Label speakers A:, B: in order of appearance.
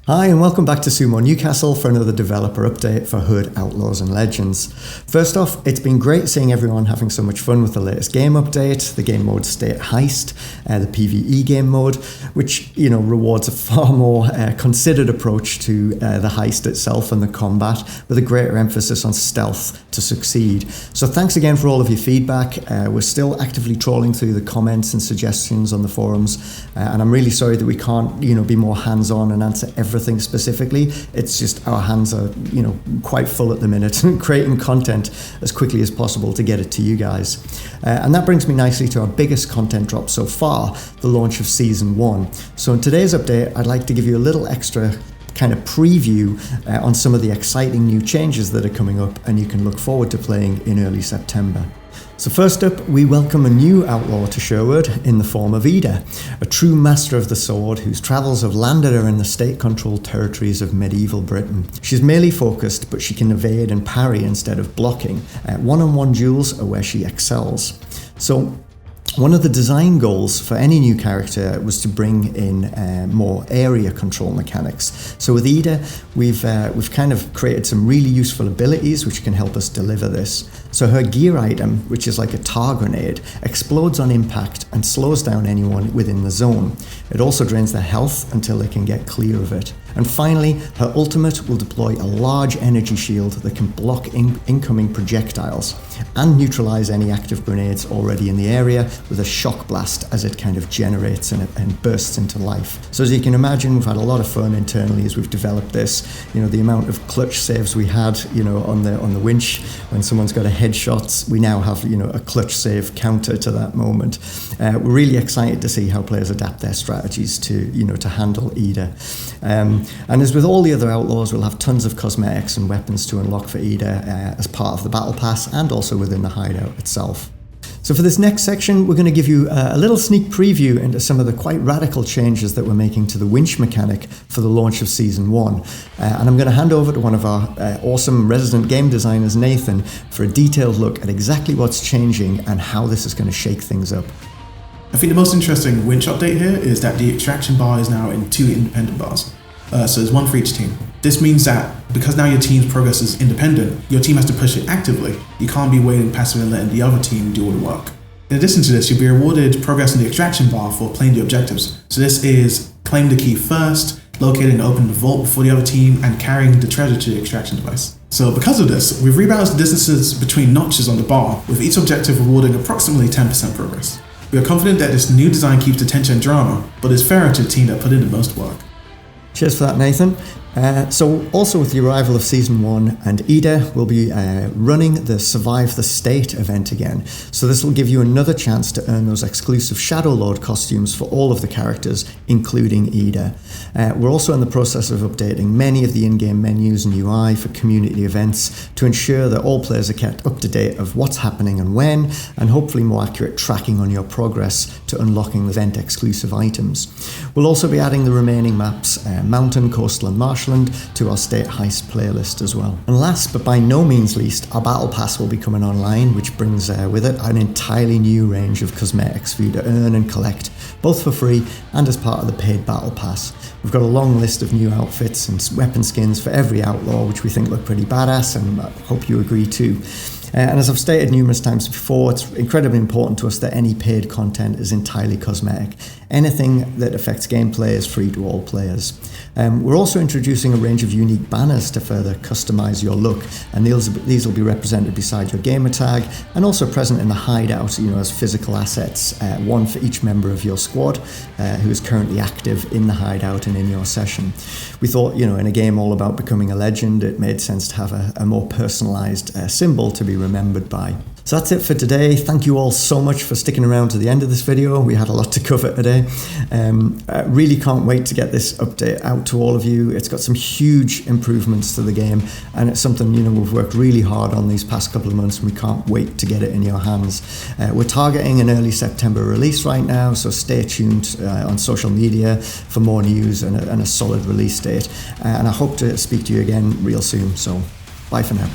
A: Hi and welcome back to Sumo Newcastle for another developer update for Hood, Outlaws and Legends. First off, it's been great seeing everyone having so much fun with the latest game update, the game mode State Heist, the PvE game mode, which rewards a far more considered approach to the heist itself and the combat, with a greater emphasis on stealth to succeed. So thanks again for all of your feedback. We're still actively trawling through the comments and suggestions on the forums, and I'm really sorry that we can't be more hands-on and answer everything specifically. It's just our hands are quite full at the minute, creating content as quickly as possible to get it to you guys. And that brings me nicely to our biggest content drop so far, the launch of Season 1. So in today's update, I'd like to give you a little extra kind of preview on some of the exciting new changes that are coming up and you can look forward to playing in early September. So first up, we welcome a new outlaw to Sherwood in the form of Ida, a true master of the sword whose travels have landed her in the state-controlled territories of medieval Britain. She's melee focused, but she can evade and parry instead of blocking. One-on-one duels are where she excels. So one of the design goals for any new character was to bring in more area control mechanics. So with Ida, we've kind of created some really useful abilities which can help us deliver this. So her gear item, which is like a tar grenade, explodes on impact and slows down anyone within the zone. It also drains their health until they can get clear of it. And finally, her ultimate will deploy a large energy shield that can block incoming projectiles and neutralize any active grenades already in the area with a shock blast as it kind of generates and bursts into life. So as you can imagine, we've had a lot of fun internally as we've developed this. The amount of clutch saves we had, on the winch when someone's got a headshot, we now have, a clutch save counter to that moment. We're really excited to see how players adapt their strategies to handle Ida. And as with all the other outlaws, we'll have tons of cosmetics and weapons to unlock for Ida as part of the battle pass and also within the hideout itself. So for this next section, we're going to give you a little sneak preview into some of the quite radical changes that we're making to the winch mechanic for the launch of Season 1. And I'm going to hand over to one of our awesome resident game designers, Nathan, for a detailed look at exactly what's changing and how this is going to shake things up.
B: I think the most interesting winch update here is that the extraction bar is now in 2 independent bars. So there's one for each team. This means that because now your team's progress is independent, your team has to push it actively. You can't be waiting passively and letting the other team do all the work. In addition to this, you'll be rewarded progress in the extraction bar for playing the objectives. So this is claim the key first, locating and opening the vault before the other team, and carrying the treasure to the extraction device. So because of this, we've rebalanced the distances between notches on the bar, with each objective rewarding approximately 10% progress. We are confident that this new design keeps the tension and drama, but is fairer to the team that put in the most work.
A: Cheers for that, Nathan. So also with the arrival of Season 1 and Ida, we'll be running the Survive the State event again. So this will give you another chance to earn those exclusive Shadow Lord costumes for all of the characters, including Ida. We're also in the process of updating many of the in-game menus and UI for community events to ensure that all players are kept up to date of what's happening and when, and hopefully more accurate tracking on your progress to unlocking the event exclusive items. We'll also be adding the remaining maps, Mountain, Coastal and Marshland, to our State Heist playlist as well. And last but by no means least, our Battle Pass will be coming online, which brings with it an entirely new range of cosmetics for you to earn and collect, both for free and as part of the paid Battle Pass. We've got a long list of new outfits and weapon skins for every outlaw, which we think look pretty badass, and I hope you agree too. And as I've stated numerous times before, it's incredibly important to us that any paid content is entirely cosmetic. Anything that affects gameplay is free to all players. We're also introducing a range of unique banners to further customize your look, and these will be represented beside your gamer tag and also present in the hideout, as physical assets, one for each member of your squad who is currently active in the hideout and in your session. We thought, in a game all about becoming a legend, it made sense to have a more personalized symbol to be remembered by. So that's it for today. Thank you all so much for sticking around to the end of this video. We had a lot to cover today. I really can't wait to get this update out to all of you. It's got some huge improvements to the game, and it's something we've worked really hard on these past couple of months, and we can't wait to get it in your hands. We're targeting an early September release right now, so stay tuned on social media for more news and a solid release date. And I hope to speak to you again real soon. So bye for now.